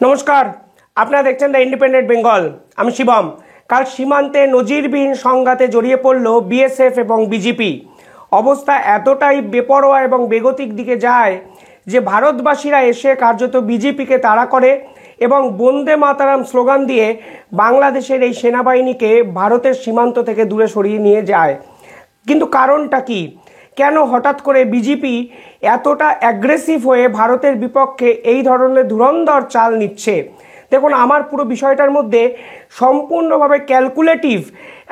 নমস্কার, আপনারা দেখছেন দ্য ইন্ডিপেন্ডেন্ট বেঙ্গল। আমি শিবম। কাল সীমান্তে নজিরবিহীন সংঘাতে জড়িয়ে পড়ল বিএসএফ এবং বিজেপি। অবস্থা এতটাই বেপরোয়া এবং বেগতিক দিকে যায় যে ভারতবাসীরা এসে কার্যত বিজেপিকে তাড়া করে এবং বন্দে মাতারাম স্লোগান দিয়ে বাংলাদেশের এই সেনাবাহিনীকে ভারতের সীমান্ত থেকে দূরে সরিয়ে নিয়ে যায়। কিন্তু কারণটা কি? কেন হঠাৎ করে বিজেপি এতটা অ্যাগ্রেসিভ হয়ে ভারতের বিপক্ষে এই ধরনের ধুরন্ধর চাল নিচ্ছে? দেখুন, আমার পুরো বিষয়টার মধ্যে সম্পূর্ণভাবে ক্যালকুলেটিভ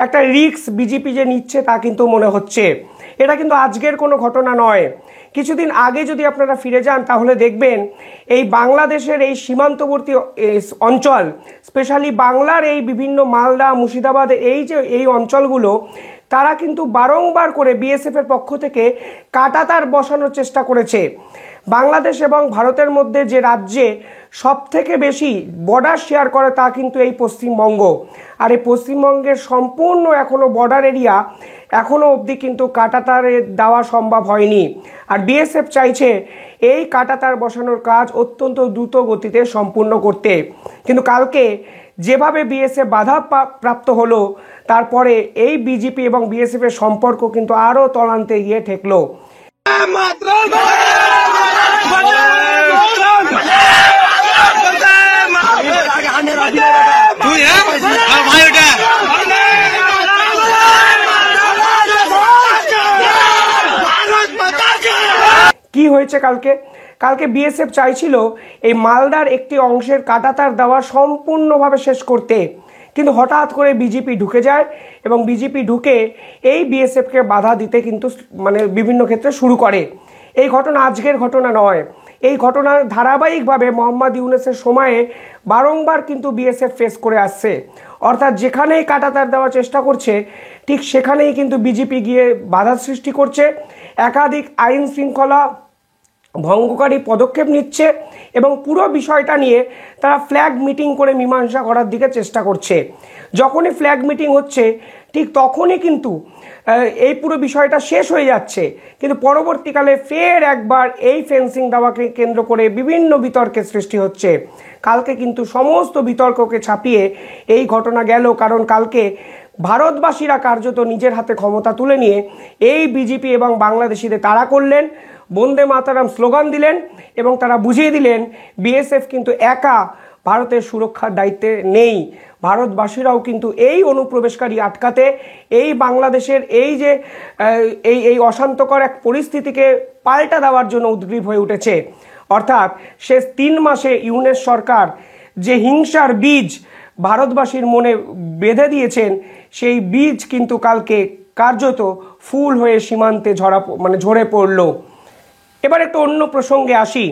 একটা রিস্ক বিজেপি যে নিচ্ছে তা কিন্তু মনে হচ্ছে। এটা কিন্তু আজকের কোনো ঘটনা নয়। কিছুদিন আগে যদি আপনারা ফিরে যান তাহলে দেখবেন এই বাংলাদেশের এই সীমান্তবর্তী অঞ্চল, স্পেশালি বাংলার এই বিভিন্ন মালদা, মুর্শিদাবাদ, এই অঞ্চলগুলো তারা কিন্তু বারংবার করে বিএসএফের পক্ষ থেকে কাঁটাতার বসানোর চেষ্টা করেছে। বাংলাদেশ এবং ভারতের মধ্যে যে রাজ্যে সব থেকে বেশি বর্ডার শেয়ার করে তা কিন্তু এই পশ্চিমবঙ্গ। আর এই পশ্চিমবঙ্গের সম্পূর্ণ এখনও বর্ডার এরিয়া এখনও অবধি কিন্তু কাঁটাতারে দেওয়া সম্ভব হয়নি। আর বিএসএফ চাইছে এই কাঁটাতার বসানোর কাজ অত্যন্ত দ্রুত গতিতে সম্পূর্ণ করতে। কিন্তু কালকে যেভাবে বিএসএফ বাধা প্রাপ্ত হলো, তারপরে এই বিজেপি এবং বিএসএফের সম্পর্ক কিন্তু আরও তলান্তে গিয়ে ঠেকলো। কি হয়েছে কালকে বিএসএফ চাইছিল এই মালদার একটি অংশের কাঁটাতার দেওয়া সম্পূর্ণভাবে শেষ করতে, কিন্তু হঠাৎ করে বিজেপি ঢুকে যায় এবং বিজেপি ঢুকে এই বিএসএফকে বাধা দিতে কিন্তু বিভিন্ন ক্ষেত্রে শুরু করে। এই ঘটনা আজকের ঘটনা নয়। এই ঘটনার ধারাবাহিকভাবে মোহাম্মদ ইউনূসের সময়ে বারংবার কিন্তু বিএসএফ ফেস করে আসছে। অর্থাৎ যেখানেই কাঁটাতার দেওয়ার চেষ্টা করছে ঠিক সেখানেই কিন্তু বিজেপি গিয়ে বাধা সৃষ্টি করছে, একাধিক আইন শৃঙ্খলা ভঙ্গকারী পদক্ষেপ নিচ্ছে এবং পুরো বিষয়টা নিয়ে তারা ফ্ল্যাগ মিটিং করে মীমাংসা করার দিকে চেষ্টা করছে। যখনই ফ্ল্যাগ মিটিং হচ্ছে ঠিক তখনই কিন্তু এই পুরো বিষয়টা শেষ হয়ে যাচ্ছে, কিন্তু পরবর্তীকালে ফের একবার এই ফেন্সিং দেওয়াকে কেন্দ্র করে বিভিন্ন বিতর্কের সৃষ্টি হচ্ছে। কালকে কিন্তু সমস্ত বিতর্ককে ছাপিয়ে এই ঘটনা গেল, কারণ কালকে ভারতবাসীরা কার্যত নিজের হাতে ক্ষমতা তুলে নিয়ে এই বিজেপি এবং বাংলাদেশিদের তাড়া করলেন, বন্দে মাতারাম স্লোগান দিলেন এবং তারা বুঝিয়ে দিলেন বিএসএফ কিন্তু একা ভারতের সুরক্ষার দায়িত্বে নেই। ভারতবাসীরাও কিন্তু এই অনুপ্রবেশকারী আটকাতে, এই বাংলাদেশের এই অশান্তকর এক পরিস্থিতিকে পাল্টা দেওয়ার জন্য উদ্গ্রীব হয়ে উঠেছে। অর্থাৎ শেষ 3 মাসে ইউনূস সরকার যে হিংসার বীজ ভারতবাসীর মনে বেঁধে দিয়েছেন, সেই বীজ কিন্তু কালকে কার্যত ফুল হয়ে সীমান্তে ঝরে পড়ল। এবার একটু অন্য প্রসঙ্গে আসি।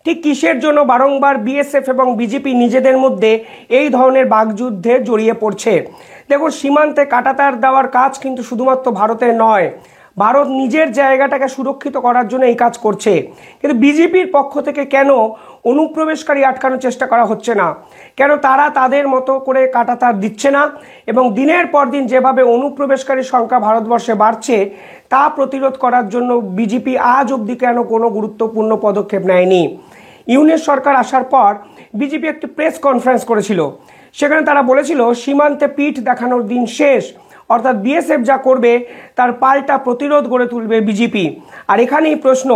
ঠিক কিসের জন্য বারংবার বিএসএফ এবং বিজেপি নিজেদের মধ্যে এই ধরনের বাকযুদ্ধে জড়িয়ে পড়ছে? দেখুন, সীমান্তে কাঁটাতার দেওয়ার কাজ কিন্তু শুধুমাত্র ভারতের নয়, ভারত নিজের জায়গাটাকে সুরক্ষিত করার জন্য এই কাজ করছে। কিন্তু বিজেপির পক্ষ থেকে কেন অনুপ্রবেশকারী আটকানোর চেষ্টা করা হচ্ছে না? কেন তারা তাদের মতো করে কাঁটাতার দিচ্ছে না? এবং দিনের পর দিন যেভাবে অনুপ্রবেশকারীর সংখ্যা ভারতবর্ষে বাড়ছে তা প্রতিরোধ করার জন্য বিজেপি আজ অবধি কেন কোনো গুরুত্বপূর্ণ পদক্ষেপ নেয়নি? ইউনূস সরকার আসার পর বিজেপি একটি প্রেস কনফারেন্স করেছিল। সেখানে তারা বলেছিল সীমান্তে পিঠ দেখানোর দিন শেষ। অর্থাৎ বিএসএফ যা করবে তার পাল্টা প্রতিরোধ গড়ে তুলবে বিজেপি। আর এখানেই প্রশ্ন,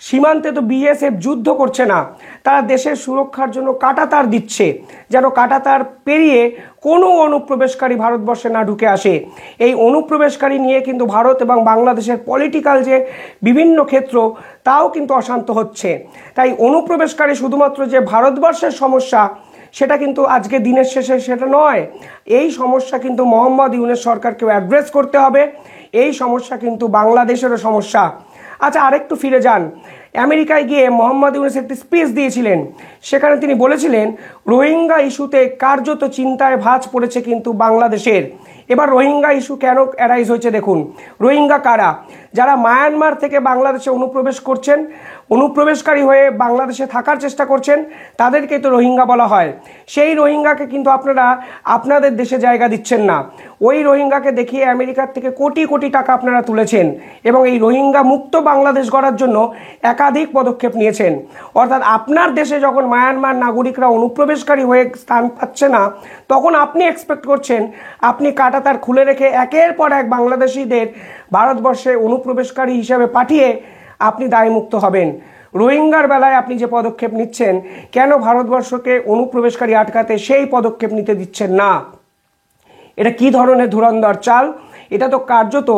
সীমান্তে তো বিএসএফ যুদ্ধ করছে না, তারা দেশের সুরক্ষার জন্য কাঁটাতার দিচ্ছে, যেন কাঁটাতার পেরিয়ে কোনো অনুপ্রবেশকারী ভারতবর্ষে না ঢুকে আসে। এই অনুপ্রবেশকারী নিয়ে কিন্তু ভারত এবং বাংলাদেশের পলিটিক্যাল যে বিভিন্ন ক্ষেত্র তাও কিন্তু অশান্ত হচ্ছে। তাই অনুপ্রবেশকারী শুধুমাত্র যে ভারতবর্ষের সমস্যা সেটা কিন্তু আজকে দিনের শেষে সেটা নয়। এই সমস্যা কিন্তু মোহাম্মদ ইউনূস সরকারকেও অ্যাড্রেস করতে হবে। এই সমস্যা কিন্তু বাংলাদেশেরও সমস্যা। আচ্ছা, আরেকটু ফিরে যান। আমেরিকায় গিয়ে মোহাম্মদ ইউনূস একটি স্পিচ দিয়েছিলেন। সেখানে তিনি বলেছিলেন রোহিঙ্গা ইস্যুতে কার্যত চিন্তায় ভাঁজ পড়েছে কিন্তু বাংলাদেশের। এবার রোহিঙ্গা ইস্যু কেন অ্যারাইজ হয়েছে দেখুন। রোহিঙ্গা কারা? যারা মায়ানমার থেকে বাংলাদেশে অনুপ্রবেশ করছেন, অনুপ্রবেশকারী হয়ে বাংলাদেশে থাকার চেষ্টা করছেন, তাদেরকে তো রোহিঙ্গা বলা হয়। সেই রোহিঙ্গাকে কিন্তু আপনারা আপনাদের দেশে জায়গা দিচ্ছেন না। ওই রোহিঙ্গাকে দেখিয়ে আমেরিকার থেকে কোটি কোটি টাকা আপনারা তুলেছেন এবং এই রোহিঙ্গা মুক্ত বাংলাদেশ গড়ার জন্য একাধিক পদক্ষেপ নিয়েছেন। অর্থাৎ আপনার দেশে যখন মায়ানমার নাগরিকরা অনুপ্রবেশকারী হয়ে স্থান পাচ্ছে না, তখন আপনি এক্সপেক্ট করছেন আপনি কাঁটাতার খুলে রেখে একের পর এক বাংলাদেশিদের ভারতবর্ষে অনুপ্রবেশকারী হিসাবে পাঠিয়ে আপনি দায়মুক্ত হবেন। রোহিঙ্গার বেলায় আপনি যে পদক্ষেপ নিচ্ছেন, কেন ভারতবর্ষকে অনুপ্রবেশকারী আটকাতে সেই পদক্ষেপ নিতে দিচ্ছেন না? এটা কি ধরনের ধুরন্ধর চাল? এটা তো কার্যত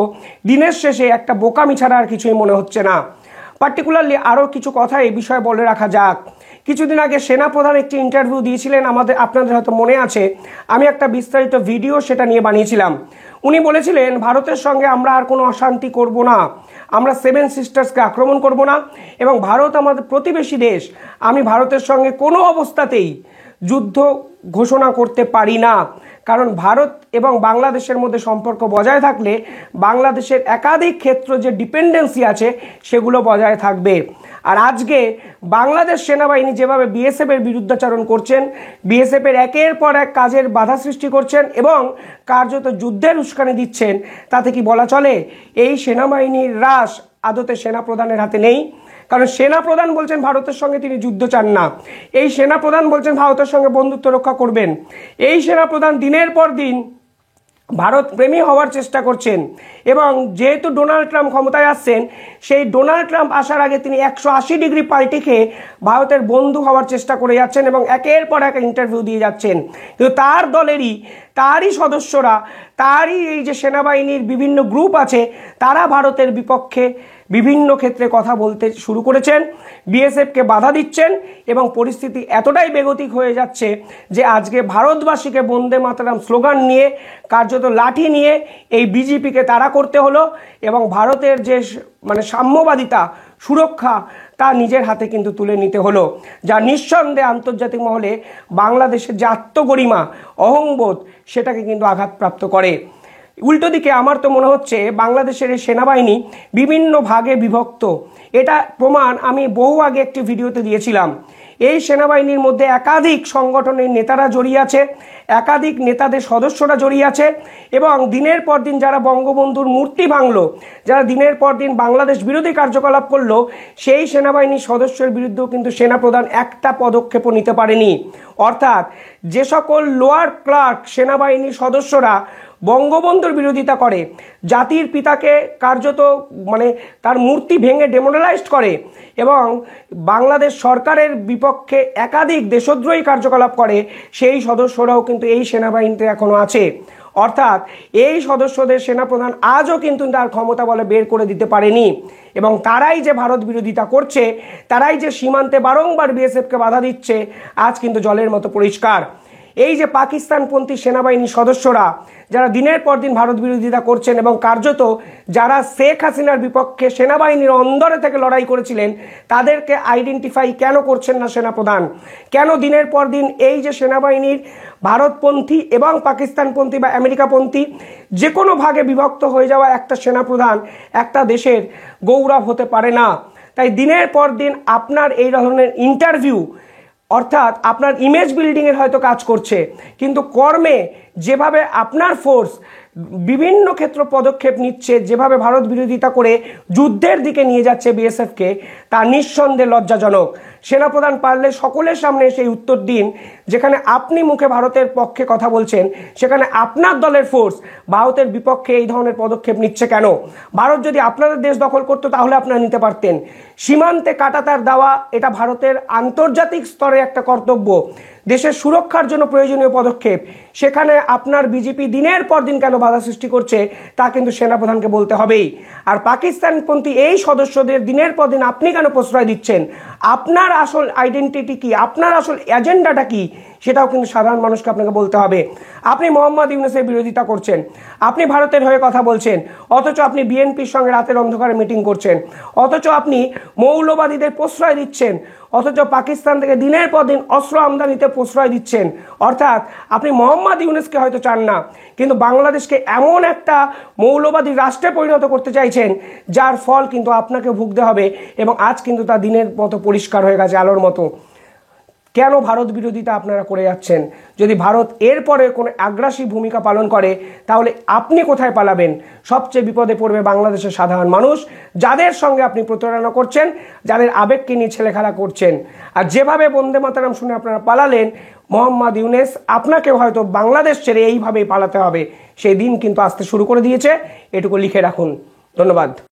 দিনের শেষে একটা বোকামি ছাড়া আর কিছুই মনে হচ্ছে না। পার্টিকুলারলি আরও কিছু কথা এই বিষয়ে বলে রাখা যাক। কিছুদিন আগে সেনাপ্রধান একটি ইন্টারভিউ দিয়েছিলেন, আপনাদের হয়তো মনে আছে। আমি একটা বিস্তারিত ভিডিও সেটা নিয়ে বানিয়েছিলাম। উনি বলেছিলেন ভারতের সঙ্গে আমরা আর কোনো অশান্তি করব না, আমরা সেভেন সিস্টার্সকে আক্রমণ করব না, এবং ভারত আমাদের প্রতিবেশী দেশ, আমি ভারতের সঙ্গে কোনো অবস্থাতেই যুদ্ধ ঘোষণা করতে পারি না। কারণ ভারত এবং বাংলাদেশের মধ্যে সম্পর্ক বজায় থাকলে বাংলাদেশের একাধিক ক্ষেত্র যে ডিপেন্ডেন্সি আছে সেগুলো বজায় থাকবে। আর আজকে বাংলাদেশ সেনাবাহিনী যেভাবে বিএসএফের বিরুদ্ধাচরণ করছেন, বিএসএফের একের পর এক কাজের বাধা সৃষ্টি করছেন এবং কার্যত যুদ্ধের উস্কানি দিচ্ছেন, তাতে কি বলা চলে এই সেনাবাহিনীর হ্রাস আদতে সেনাপ্রধানের হাতে নেই? কারণ সেনাপ্রধান বলছেন ভারতের সঙ্গে তিনি যুদ্ধ চান না, এই সেনাপ্রধান বলছেন ভারতের সঙ্গে বন্ধুত্ব রক্ষা করবেন, এই সেনাপ্রধান দিনের পর দিন ভারত প্রেমী হওয়ার চেষ্টা করছেন। এবং যেহেতু ডোনাল্ড ট্রাম্প ক্ষমতায় আসছেন, সেই ডোনাল্ড ট্রাম্প আসার আগে তিনি 180 ডিগ্রি পাল্টি খেয়ে ভারতের বন্ধু হওয়ার চেষ্টা করে যাচ্ছেন এবং একের পর এক ইন্টারভিউ দিয়ে যাচ্ছেন। কিন্তু তার দলেরই তারই সদস্যরা, তারই এই যে সেনাবাহিনীর বিভিন্ন গ্রুপ আছে, তারা ভারতের বিপক্ষে বিভিন্ন ক্ষেত্রে কথা বলতে শুরু করেছেন, বিএসএফকে বাধা দিচ্ছেন এবং পরিস্থিতি এতটাই বেগতিক হয়ে যাচ্ছে যে আজকে ভারতবাসীকে বন্দে মাতরম স্লোগান নিয়ে, কার্যত লাঠি নিয়ে এই বিজেপিকে তাড়া করতে হলো এবং ভারতের যে সাম্যবাদিতা, সুরক্ষা, তা নিজের হাতে কিন্তু তুলে নিতে হলো, যা নিঃসন্দেহে আন্তর্জাতিক মহলে বাংলাদেশের যে আত্মগরিমা, অহংবোধ, সেটাকে কিন্তু আঘাতপ্রাপ্ত করে। উল্টো দিকে আমার তো মনে হচ্ছে বাংলাদেশের এই সেনাবাহিনী বিভিন্ন ভাগে বিভক্ত। এটা প্রমাণ আমি বহু আগে একটি ভিডিওতে দিয়েছিলাম। এই সেনাবাহিনীর মধ্যে একাধিক সংগঠনের নেতারা জড়িয়ে আছে, একাধিক নেতাদের সদস্যরা জড়িয়ে আছে এবং দিনের পর দিন যারা বঙ্গবন্ধুর মূর্তি ভাঙলো, যারা দিনের পর দিন বাংলাদেশ বিরোধী কার্যকলাপ করলো, সেই সেনাবাহিনীর সদস্যের বিরুদ্ধেও কিন্তু সেনাপ্রধান একটা পদক্ষেপও নিতে পারেনি। অর্থাৎ যে সকল লোয়ার ক্লার্ক সেনাবাহিনীর সদস্যরা বঙ্গবন্ধুর বিরোধিতা করে, জাতির পিতাকে কার্যত তার মূর্তি ভেঙে ডেমোরালাইজড করে এবং বাংলাদেশ সরকারের বিপক্ষে একাধিক দেশদ্রোহী কার্যকলাপ করে, সেই সদস্যরাও কিন্তু এই সেনাবাহিনীতে এখনো আছে। অর্থাৎ এই সদস্যদের সেনাপ্রধান আজও কিন্তু তার ক্ষমতা বলে বের করে দিতে পারেনি এবং তারাই যে ভারত বিরোধিতা করছে, তারাই যে সীমান্তে বারংবার বিএসএফকে বাধা দিচ্ছে, আজ কিন্তু জলের মতো পরিষ্কার। এই যে পাকিস্তানপন্থী সেনাবাহিনীর সদস্যরা যারা দিনের পর দিন ভারত বিরোধিতা করছেন এবং কার্যত যারা শেখ হাসিনার বিপক্ষে সেনাবাহিনীর অন্দরে থেকে লড়াই করেছিলেন, তাদেরকে আইডেন্টিফাই কেন করছেন না সেনাপ্রধান? কেন দিনের পর দিন এই যে সেনাবাহিনীর ভারতপন্থী এবং পাকিস্তানপন্থী বা আমেরিকাপন্থী যে কোনো ভাগে বিভক্ত হয়ে যাওয়া একটা সেনাপ্রধান একটা দেশের গৌরব হতে পারে না? তাই দিনের পর দিন আপনার এই ধরনের ইন্টারভিউ অর্থাৎ আপনার ইমেজ বিল্ডিংয়ের হয়তো কাজ করছে, কিন্তু কর্মে যেভাবে আপনার ফোর্স বিভিন্ন ক্ষেত্র পদক্ষেপ নিচ্ছে, যেভাবে ভারত বিরোধিতা করে যুদ্ধের দিকে নিয়ে যাচ্ছে বিএসএফকে, তা নিঃসন্দেহে লজ্জাজনক। সেনাপ্রধান পারলে সকলের সামনে সেই উত্তর দিন, যেখানে আপনি মুখে ভারতের পক্ষে কথা বলছেন, সেখানে আপনার দলের ফোর্স ভারতের বিপক্ষে এই ধরনের পদক্ষেপ নিচ্ছে কেন? ভারত যদি আপনাদের দেশ দখল করতো তাহলে আপনারা নিতে পারতেন। সীমান্তে কাঁটাতার দেওয়া এটা ভারতের আন্তর্জাতিক স্তরে একটা কর্তব্য, দেশের সুরক্ষার জন্য প্রয়োজনীয় পদক্ষেপ। সেখানে আপনার বিজেপি দিনের পর দিন কেন বাধা সৃষ্টি করছে তা কিন্তু সেনাপ্রধানকে বলতে হবেই। আর পাকিস্তানপন্থী এই সদস্যদের দিনের পর দিন আপনি কেন প্রশ্রয় দিচ্ছেন? আপনার আসল আইডেন্টিটি কি, আপনার আসল এজেন্ডাটা কি, সেটাও কিন্তু সাধারণ মানুষকে আপনাকে বলতে হবে। আপনি মোহাম্মদ ইউনূসের বিরোধিতা করছেন, আপনি ভারতের হয়ে কথা বলছেন, অথচ আপনি বিএনপির সঙ্গে রাতের অন্ধকারে মিটিং করছেন, অথচ আপনি মৌলবাদীদের প্রশ্রয় দিচ্ছেন, অথচ পাকিস্তান থেকে দিনের পর দিন অস্ত্র আমদানিতে প্রশ্রয় দিচ্ছেন। অর্থাৎ আপনি মোহাম্মদ ইউনূসকে হয়তো চান না, কিন্তু বাংলাদেশকে এমন একটা মৌলবাদী রাষ্ট্রে পরিণত করতে চাইছেন যার ফল কিন্তু আপনাকে ভুগতে হবে, এবং আজ কিন্তু তা দিনের মতো পরিষ্কার হয়ে গেছে, আলোর মতো। কেন ভারত বিরোধিতা আপনারা করে যাচ্ছেন? যদি ভারত এরপরে কোনো আগ্রাসী ভূমিকা পালন করে তাহলে আপনি কোথায় পালাবেন? সবচেয়ে বিপদে পড়বে বাংলাদেশের সাধারণ মানুষ, যাদের সঙ্গে আপনি প্রতারণা করছেন, যাদের আবেগকে নিয়ে ছেলেখেলা করছেন। আর যেভাবে বন্দে মাতরম শুনে আপনারা পালালেন, মোহাম্মদ ইউনূস আপনাকেও হয়তো বাংলাদেশ ছেড়ে এইভাবেই পালাতে হবে। সেই দিন কিন্তু আসতে শুরু করে দিয়েছে, এটুকু লিখে রাখুন। ধন্যবাদ।